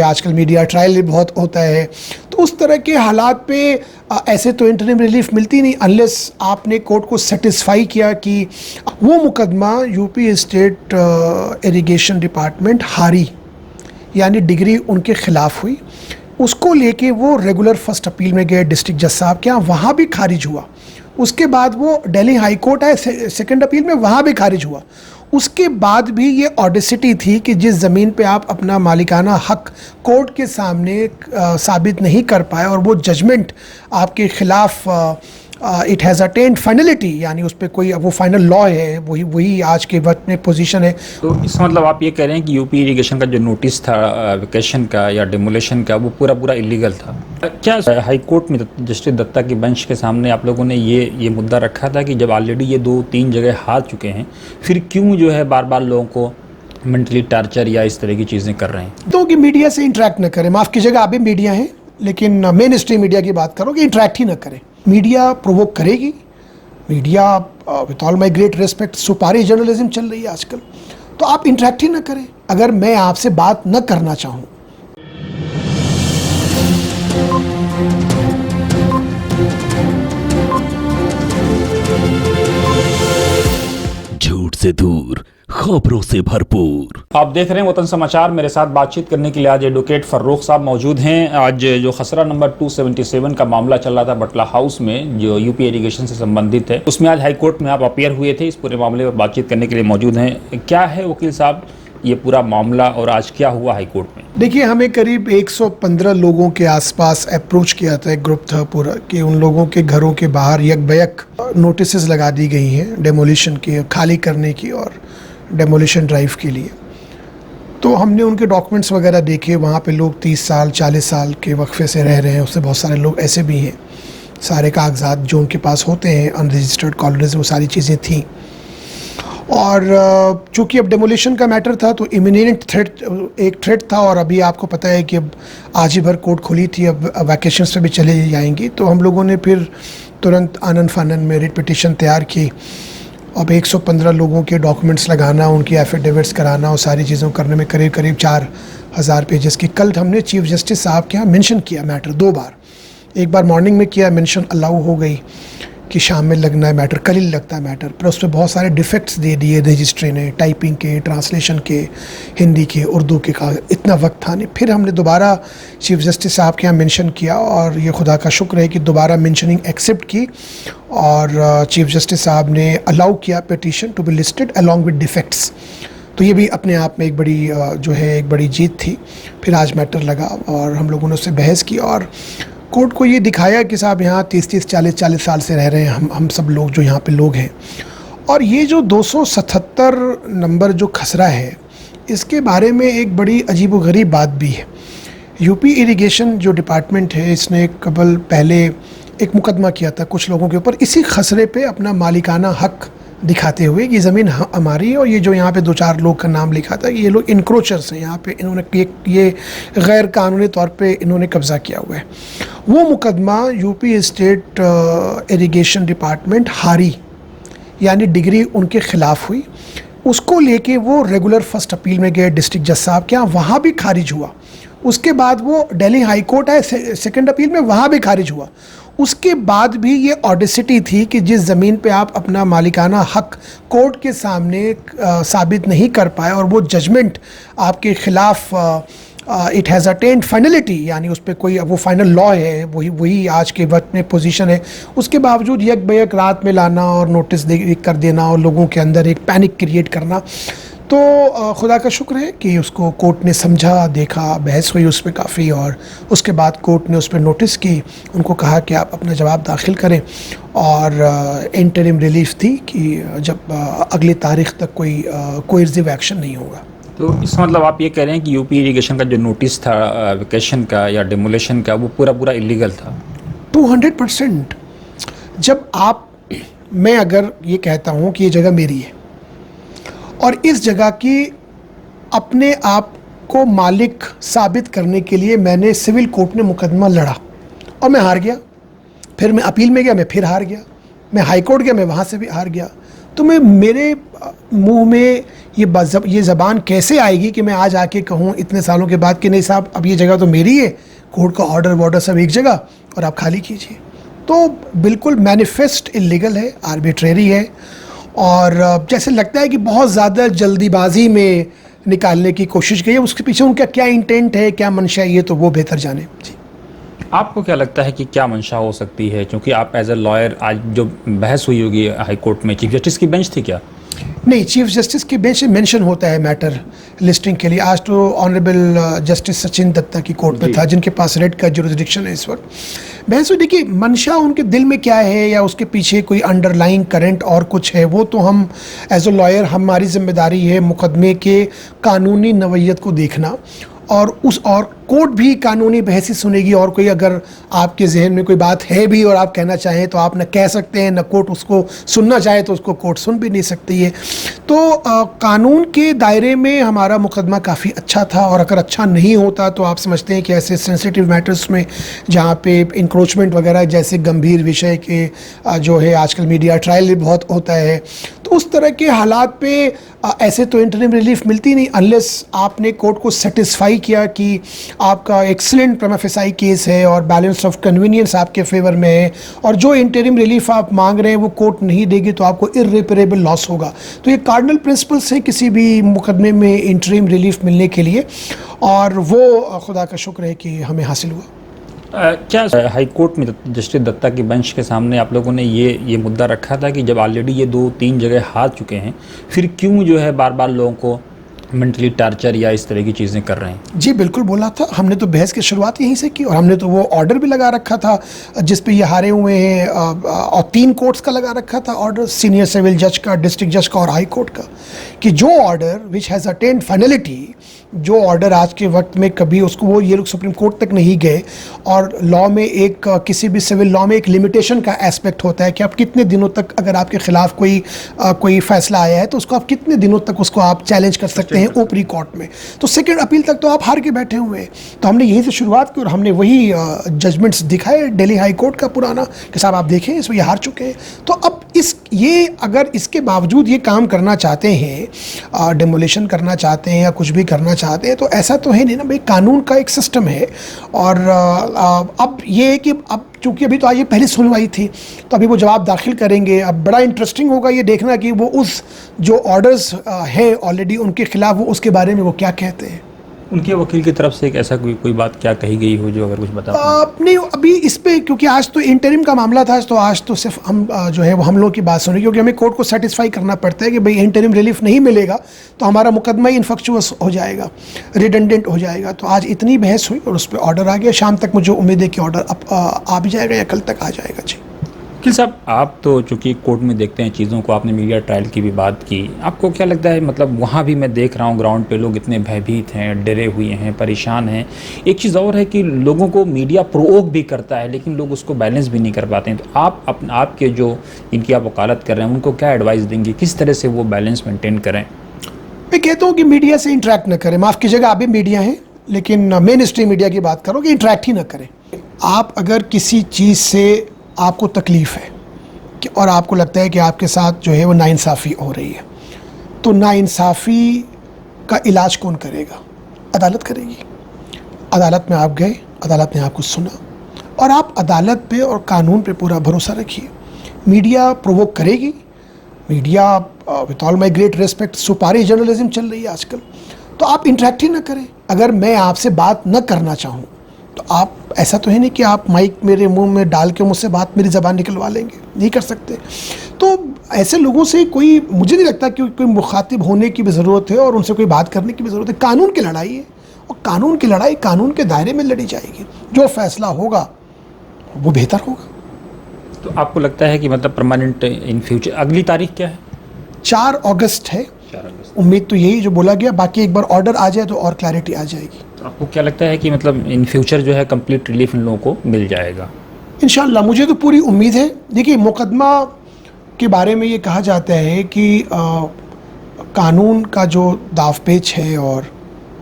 आजकल media trial भी बहुत होता है, तो उस तरह के हालात पे ऐसे तो इंटरिम रिलीफ मिलती नहीं अनलेस आपने कोर्ट को सेटिस्फाई किया कि वो मुकदमा यूपी स्टेट इरिगेशन डिपार्टमेंट हारी, यानी डिग्री उनके ख़िलाफ़ हुई। उसको लेके वो रेगुलर फर्स्ट अपील में गए डिस्ट्रिक्ट जज साहब के यहाँ, वहाँ भी खारिज हुआ। उसके बाद वो दिल्ली हाई कोर्ट आए सेकंड अपील में, वहाँ भी खारिज हुआ। उसके बाद भी ये ऑडेसिटी थी कि जिस ज़मीन पे आप अपना मालिकाना हक कोर्ट के सामने साबित नहीं कर पाए और वो जजमेंट आपके ख़िलाफ़ इट हैज़ अटेन्ड फाइनलिटी, यानी उस पर कोई वो फाइनल लॉ है, वही आज के वक्त में पोजीशन है। तो इसका मतलब आप ये कह रहे हैं कि यूपी इरिगेशन का जो नोटिस था वेकेशन का या डिमोलिशन का, वो पूरा इलीगल था। क्या हाई कोर्ट में जस्टिस दत्ता की बेंच के सामने आप लोगों ने ये मुद्दा रखा था कि जब ऑलरेडी ये 2-3 जगह हार चुके हैं, फिर क्यों जो है बार बार लोगों को मेंटली टार्चर या इस तरह की चीज़ें कर रहे हैं? तो कि मीडिया से इंटरेक्ट न करें, माफ़ कीजिएगा आप भी मीडिया हैं, लेकिन मेन स्ट्रीम मीडिया की बात करो कि इंटरेक्ट ही ना करें। मीडिया प्रोवोक करेगी, media with all my great respect सुपारी जर्नलिज्म चल रही है आजकल, तो आप इंटरेक्ट ही ना करें अगर मैं आपसे बात न करना चाहूँ। झूठ से दूर, खबरों से भरपूर। आप देख रहे हैं वतन समाचार। मेरे साथ बातचीत करने के लिए आज एडवोकेट फर्रुख साहब मौजूद हैं। आज जो खसरा नंबर 277 का मामला चल रहा था बटला हाउस में, जो यूपी इरिगेशन से संबंधित है, उसमें आज हाई कोर्ट में आप अपीयर हुए थे। इस पूरे मामले पर बातचीत करने के लिए मौजूद हैं। क्या है वकील साहब ये पूरा मामला और आज क्या हुआ हाई कोर्ट में? देखिए, हमें करीब 115 लोगों के आसपास अप्रोच किया था, एक ग्रुप था पूरा, कि उन लोगों के घरों के बाहर यकबयक नोटिसेस लगा दी गई हैं डेमोलिशन की, खाली करने की और डेमोलिशन ड्राइव के लिए। तो हमने उनके डॉक्यूमेंट्स वगैरह देखे। वहाँ पे लोग 30 साल 40 साल के वक्फे से रह रहे हैं, उससे बहुत सारे लोग ऐसे भी हैं। सारे कागजात जो उनके पास होते हैं, अनरजिस्टर्ड कॉलोनीज, वो सारी चीज़ें थीं। और चूँकि अब डेमोलिशन का मैटर था तो इमिनेंट थ्रेट था, और अभी आपको पता है कि अब आज ही भर कोर्ट खुली थी, अब वैकेशंस पे भी चले जाएंगी। तो हम लोगों ने फिर तुरंत आनन फानन में रिट पिटीशन तैयार की। अब 115 लोगों के डॉक्यूमेंट्स लगाना, उनकी एफिडेविट्स कराना और सारी चीज़ों करने में करीब 4000 पेजेस की। कल हमने चीफ जस्टिस साहब के यहाँ मेंशन किया मैटर 2 बार। एक बार मॉर्निंग में किया, मेंशन अलाउ हो गई कि शाम में लगना है मैटर, कल ही लगता है मैटर, पर उस पर बहुत सारे डिफेक्ट्स दे दिए रजिस्ट्री ने, टाइपिंग के, ट्रांसलेशन के, हिंदी के, उर्दू के का इतना वक्त था नहीं। फिर हमने दोबारा चीफ जस्टिस साहब के यहाँ मेंशन किया और ये खुदा का शुक्र है कि दोबारा मेंशनिंग एक्सेप्ट की और चीफ जस्टिस साहब ने अलाउ किया petition to be listed along with defects. तो ये भी अपने आप में एक बड़ी जो है एक बड़ी जीत थी। फिर आज मैटर लगा और हम लोगों ने उससे बहस की और कोर्ट को ये दिखाया कि साहब यहाँ 30-30, 40-40 साल से रह रहे हैं हम सब लोग जो यहाँ पे लोग हैं। और ये जो 277 नंबर जो खसरा है, इसके बारे में एक बड़ी अजीबोगरीब बात भी है। यूपी इरिगेशन जो डिपार्टमेंट है, इसने कबल पहले एक मुकदमा किया था कुछ लोगों के ऊपर इसी खसरे पे अपना मालिकाना हक दिखाते हुए कि ज़मीन हमारी है, और ये जो यहाँ पे 2-4 लोग का नाम लिखा था, ये लोग इंक्रोचर्स हैं, यहाँ पे इन्होंने ये गैर कानूनी तौर पे इन्होंने कब्ज़ा किया हुआ है। वो मुकदमा यूपी स्टेट इरिगेशन डिपार्टमेंट हारी, यानी डिग्री उनके ख़िलाफ़ हुई। उसको लेके वो रेगुलर फर्स्ट अपील में गए डिस्ट्रिक्ट जज साहब के यहाँ, वहाँ भी खारिज हुआ। उसके बाद वो दिल्ली हाई कोर्ट आए सेकंड अपील में, वहाँ भी खारिज हुआ। उसके बाद भी ये ऑडेसिटी थी कि जिस ज़मीन पे आप अपना मालिकाना हक कोर्ट के सामने साबित नहीं कर पाए और वो जजमेंट आपके ख़िलाफ़ इट हैज़ अटेन्ड फाइनलिटी, यानी उस पर कोई वो फाइनल लॉ है, वही आज के वक्त में पोजीशन है। उसके बावजूद यकबयक रात में लाना और नोटिस कर देना और लोगों के अंदर एक पैनिक क्रिएट करना। तो खुदा का शुक्र है कि उसको कोर्ट ने समझा, देखा, बहस हुई उस पर काफ़ी, और उसके बाद कोर्ट ने उस पर नोटिस की, उनको कहा कि आप अपना जवाब दाखिल करें, और इंटरिम रिलीफ थी कि जब अगली तारीख तक कोई कोएर्सिव एक्शन नहीं होगा। तो इसका मतलब आप ये कह रहे हैं कि यूपी इरिगेशन का जो नोटिस था वेकेशन का या डिमोलिशन का, वो पूरा इलीगल था? 200%। जब मैं अगर ये कहता हूँ कि ये जगह मेरी है और इस जगह की अपने आप को मालिक साबित करने के लिए मैंने सिविल कोर्ट में मुकदमा लड़ा और मैं हार गया, फिर मैं अपील में गया, मैं फिर हार गया, मैं हाई कोर्ट गया, मैं वहाँ से भी हार गया, तो मेरे मुंह में ये ज़बान कैसे आएगी कि मैं आज आके कहूँ इतने सालों के बाद कि नहीं साहब, अब ये जगह तो मेरी है, कोर्ट का ऑर्डर सब एक जगह और आप खाली कीजिए। तो बिल्कुल मैनिफेस्ट इलीगल है, आर्बिट्रेरी है, और जैसे लगता है कि बहुत ज़्यादा जल्दीबाजी में निकालने की कोशिश की है। उसके पीछे उनका क्या इंटेंट है, क्या मंशा है, ये तो वो बेहतर जाने। जी, आपको क्या लगता है कि क्या मंशा हो सकती है? क्योंकि आप एज ए लॉयर, आज जो बहस हुई होगी हाई कोर्ट में, चीफ जस्टिस की बेंच थी क्या? नहीं, चीफ जस्टिस के बेंच में मेंशन होता है मैटर लिस्टिंग के लिए। आज तो ऑनरेबल जस्टिस सचिन दत्ता की कोर्ट में था, जिनके पास रेड का जुरिसडिक्शन है इस वक्त। बहस हुई, देखिए मंशा उनके दिल में क्या है या उसके पीछे कोई अंडरलाइंग करंट और कुछ है, वो तो हम एज ए लॉयर, हमारी जिम्मेदारी है मुकदमे के कानूनी नवैयत को देखना, और कोर्ट भी कानूनी बहस ही सुनेगी। और कोई अगर आपके जहन में कोई बात है भी और आप कहना चाहें तो आप न कह सकते हैं, न कोर्ट उसको सुनना चाहे तो उसको कोर्ट सुन भी नहीं सकती है। तो कानून के दायरे में हमारा मुकदमा काफ़ी अच्छा था, और अगर अच्छा नहीं होता तो आप समझते हैं कि ऐसे सेंसिटिव मैटर्स में जहाँ पे इंक्रोचमेंट वगैरह जैसे गंभीर विषय के जो है आजकल मीडिया ट्रायल बहुत होता है, तो उस तरह के हालात पे ऐसे तो इंटरिम रिलीफ मिलती नहीं अनलेस आपने कोर्ट को सेटिस्फाई किया कि आपका एक्सीलेंट प्रिमा फेसाई केस है और बैलेंस ऑफ कन्वीनियंस आपके फेवर में है, और जो इंटरिम रिलीफ आप मांग रहे हैं वो कोर्ट नहीं देगी तो आपको इर्रिपेरेबल लॉस होगा। तो ये कार्डिनल प्रिंसिपल्स हैं किसी भी मुकदमे में इंटरिम रिलीफ मिलने के लिए, और वो खुदा का शुक्र है कि हमें हासिल हुआ। क्या हाई कोर्ट में जस्टिस दत्ता की बेंच के सामने आप लोगों ने ये मुद्दा रखा था कि जब ऑलरेडी ये 2-3 जगह हार चुके हैं, फिर क्यों जो है बार बार लोगों को मेंटली टार्चर या इस तरह की चीज़ें कर रहे हैं? जी बिल्कुल बोला था हमने, तो बहस की शुरुआत यहीं से की, और हमने तो वो ऑर्डर भी लगा रखा था जिस पे ये हारे हुए हैं, और 3 कोर्ट्स का लगा रखा था ऑर्डर, सीनियर सिविल जज का, डिस्ट्रिक्ट जज का और हाई कोर्ट का, कि जो order which has attend finality, जो ऑर्डर आज के वक्त में कभी उसको वो ये लोग सुप्रीम कोर्ट तक नहीं गए। और लॉ में एक किसी भी सिविल लॉ में एक लिमिटेशन का एस्पेक्ट होता है कि आप कितने दिनों तक, अगर आपके खिलाफ कोई फैसला आया है तो उसको आप कितने दिनों तक उसको आप चैलेंज कर सकते हैं ऊपरी कोर्ट में। तो सेकंड अपील तक तो आप हार के बैठे हुए हैं। तो हमने यहीं से शुरुआत की और हमने वही जजमेंट्स दिखाए दिल्ली हाई कोर्ट का पुराना कि साहब आप देखें इसमें ये हार चुके हैं। तो अब अगर इसके बावजूद ये काम करना चाहते हैं, डेमोलिशन करना चाहते हैं या कुछ भी करना चाहते हैं, तो ऐसा तो है नहीं ना भाई, कानून का एक सिस्टम है। और अब ये है कि अब चूँकि अभी तो आज ये पहली सुनवाई थी तो अभी वो जवाब दाखिल करेंगे। अब बड़ा इंटरेस्टिंग होगा ये देखना कि वो उस जो ऑर्डर्स हैं ऑलरेडी उनके खिलाफ वो उसके बारे में वो क्या कहते हैं। उनके वकील की तरफ से एक ऐसा कोई बात क्या कही गई हो जो अगर कुछ बता नहीं, अभी इस पे क्योंकि आज तो इंटरिम का मामला था, तो आज तो सिर्फ हम जो है वो हम लोग की बात सुन रहे, क्योंकि हमें कोर्ट को सेटिस्फाई करना पड़ता है कि भाई इंटरिम रिलीफ नहीं मिलेगा तो हमारा मुकदमा ही इनफेक्चुअस हो जाएगा, रिडेंडेंट हो जाएगा। तो आज इतनी बहस हुई और उस पर ऑर्डर आ गया। शाम तक मुझे उम्मीद है कि ऑर्डर आ भी जाएगा या कल तक आ जाएगा। जी वकील साहब, आप तो चूँकि कोर्ट में देखते हैं चीज़ों को, आपने मीडिया ट्रायल की भी बात की, आपको क्या लगता है, मतलब वहाँ भी मैं देख रहा हूँ ग्राउंड पे लोग इतने भयभीत हैं, डरे हुए हैं, परेशान हैं। एक चीज़ और है कि लोगों को मीडिया प्रोवोक भी करता है लेकिन लोग उसको बैलेंस भी नहीं कर पाते हैं। तो आप आपके जो इनकी आप वकालत कर रहे हैं उनको क्या एडवाइस देंगे, किस तरह से वो बैलेंस मेंटेन करें? मैं कहता हूँ कि मीडिया से इंटरेक्ट न करें। माफ़ कीजिएगा, आप भी मीडिया हैं, लेकिन मेन स्ट्रीम मीडिया की बात करो कि इंटरेक्ट ही ना करें। आप अगर किसी चीज़ से आपको तकलीफ़ है और आपको लगता है कि आपके साथ जो है वो नाइंसाफ़ी हो रही है, तो नाइंसाफ़ी का इलाज कौन करेगा? अदालत करेगी। अदालत में आप गए, अदालत ने आपको सुना, और आप अदालत पे और कानून पे पूरा भरोसा रखिए। मीडिया प्रोवोक करेगी। Media with all my great respect सुपारी जर्नलिज्म चल रही है आजकल, तो आप इंटरेक्ट ही ना करें। अगर मैं आपसे बात न करना चाहूँ तो आप, ऐसा तो है नहीं कि आप माइक मेरे मुंह में डाल के मुझसे बात मेरी ज़बान निकलवा लेंगे, नहीं कर सकते। तो ऐसे लोगों से मुझे नहीं लगता कि कोई मुखातिब होने की भी ज़रूरत है और उनसे कोई बात करने की भी ज़रूरत है। कानून की लड़ाई है और कानून की लड़ाई कानून के दायरे में लड़ी जाएगी। जो फैसला होगा वो बेहतर होगा। तो आपको लगता है कि मतलब परमानेंट इन फ्यूचर, अगली तारीख क्या है? 4 अगस्त है। 4 अगस्त। उम्मीद तो यही जो बोला गया, बाकी एक बार ऑर्डर आ जाए तो और क्लैरिटी आ जाएगी। तो आपको क्या लगता है कि मतलब इन फ्यूचर जो है कंप्लीट रिलीफ इन लोगों को मिल जाएगा? इंशाल्लाह, मुझे तो पूरी उम्मीद है। देखिए, मुकदमा के बारे में ये कहा जाता है कि कानून का जो दावपेच है और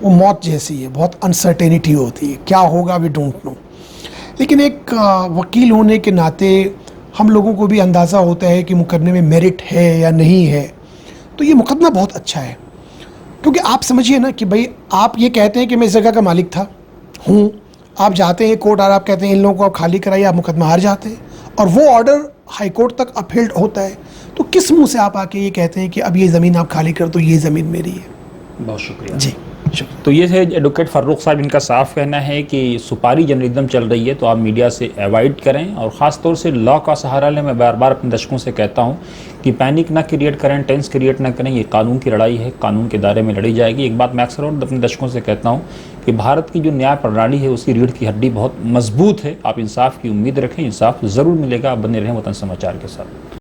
वो मौत जैसी है, बहुत अनसर्टेनिटी होती है, क्या होगा वी डोंट नो। लेकिन एक वकील होने के नाते हम लोगों को भी अंदाज़ा होता है कि मुकदमे में मेरिट है या नहीं है, तो ये मुकदमा बहुत अच्छा है। क्योंकि आप समझिए ना कि भाई आप ये कहते हैं कि मैं इस जगह का मालिक था हूँ, आप जाते हैं कोर्ट और आप कहते हैं इन लोगों को आप खाली कराइए, आप मुकदमा हार जाते हैं और वो ऑर्डर हाई कोर्ट तक अपील्ड होता है, तो किस मुंह से आप आके ये कहते हैं कि अब ये ज़मीन आप खाली कर दो, ये ज़मीन मेरी है। बहुत शुक्रिया जी शुक्रिया। तो ये है एडवोकेट फारूक साहब, इनका साफ कहना है कि सुपारी जर्नलिज्म चल रही है तो आप मीडिया से अवॉइड करें और ख़ास तौर से लॉ का सहारा लें। मैं बार बार अपने दर्शकों से कहता हूं कि पैनिक ना क्रिएट करें, टेंस क्रिएट ना करें। ये कानून की लड़ाई है, कानून के दायरे में लड़ी जाएगी। एक बात मैं अक्सर और अपने दर्शकों से कहता हूँ कि भारत की जो न्याय प्रणाली है उसकी रीढ़ की हड्डी बहुत मजबूत है। आप इंसाफ की उम्मीद रखें, इंसाफ ज़रूर मिलेगा। आप बने रहें वतन समाचार के साथ।